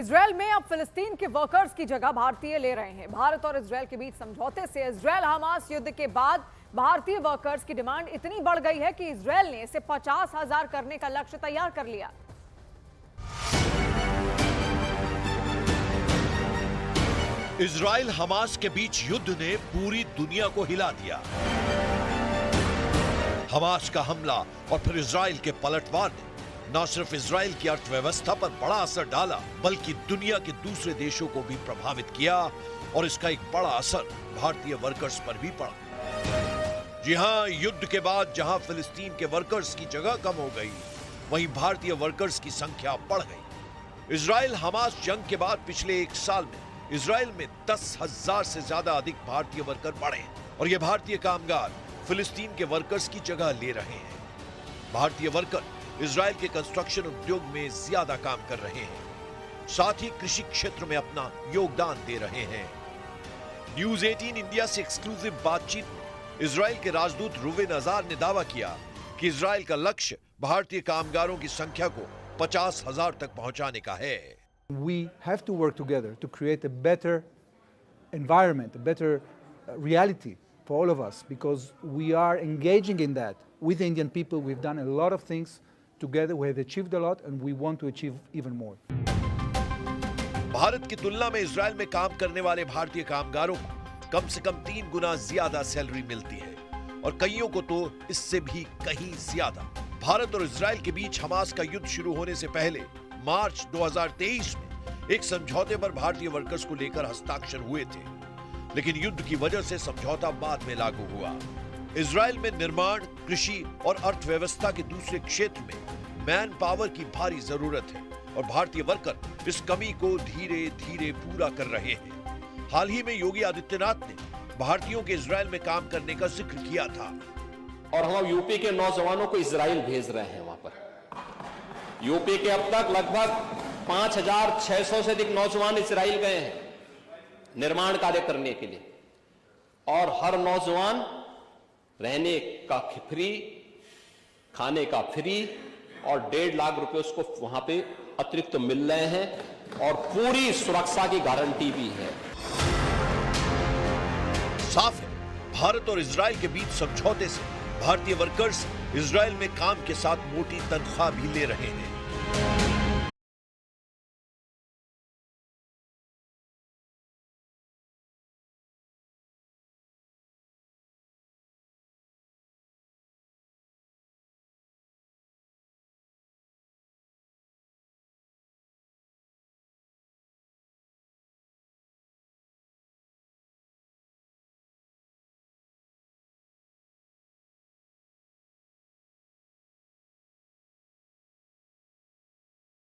Israel में अब फिलिस्तीन के वर्कर्स की जगह भारतीय ले रहे हैं। भारत और इजरायल के बीच समझौते से इजरायल हमास युद्ध के बाद भारतीय वर्कर्स की डिमांड इतनी बढ़ गई है कि इजरायल ने इसे 50,000 करने का लक्ष्य तैयार कर लिया। इजरायल हमास के बीच युद्ध ने पूरी दुनिया को हिला दिया। हमास का हमला और फिर इजरायल के पलटवार ने न सिर्फ इजरायल की अर्थव्यवस्था पर बड़ा असर डाला, बल्कि दुनिया के दूसरे देशों को भी प्रभावित किया और इसका एक बड़ा असर भारतीय वर्कर्स पर भी पड़ा। जी हां, युद्ध के बाद जहां फिलिस्तीन के वर्कर्स की जगह कम हो गई, वहीं भारतीय वर्कर्स की संख्या बढ़ गई। इजरायल हमास जंग के बाद पिछले एक साल में इजरायल में 10,000 से ज्यादा अधिक भारतीय वर्कर बढ़े और ये भारतीय कामगार फिलिस्तीन के वर्कर्स की जगह ले रहे हैं। भारतीय वर्कर इजरायल के कंस्ट्रक्शन उद्योग में ज्यादा काम कर रहे हैं, साथ ही कृषि क्षेत्र में अपना योगदान दे रहे हैं। न्यूज 18 इंडिया से एक्सक्लूसिव बातचीत में इजरायल के राजदूत रुवेन अजार ने दावा किया कि इजरायल का लक्ष्य भारतीय कामगारों की संख्या को 50,000 तक पहुंचाने का है। We have to work together to create a better environment, a better reality for all of us, because we are engaging in that with the Indian people. We've done a lot of things together. We have achieved a lot and we want to achieve even more. Bharat की तुलना में Israel में काम करने वाले भारतीय कामगारों को कम से कम 3 गुना ज्यादा सैलरी मिलती है और कईयों को तो इससे भी कहीं ज्यादा। भारत और इजरायल के बीच हमास का युद्ध शुरू होने से पहले मार्च 2023 में एक समझौते पर भारतीय वर्कर्स को लेकर हस्ताक्षर हुए थे, लेकिन युद्ध की वजह से समझौता बाद में लागू हुआ। इजरायल में निर्माण, कृषि और अर्थव्यवस्था के दूसरे क्षेत्र में मैन पावर की भारी जरूरत है और भारतीय वर्कर इस कमी को धीरे धीरे पूरा कर रहे हैं। हाल ही में योगी आदित्यनाथ ने भारतीयों के इजरायल में काम करने का जिक्र किया था और हम यूपी के नौजवानों को इजराइल भेज रहे हैं। वहां पर यूपी के अब तक लगभग 5,600 से अधिक नौजवान इजराइल गए हैं निर्माण कार्य करने के लिए, और हर नौजवान रहने का फ्री, खाने का फ्री और 1.5 लाख रुपए उसको वहां पे अतिरिक्त मिल रहे हैं और पूरी सुरक्षा की गारंटी भी है। साफ है, भारत और इजरायल के बीच समझौते से भारतीय वर्कर्स इजरायल में काम के साथ मोटी तनख्वाह भी ले रहे हैं।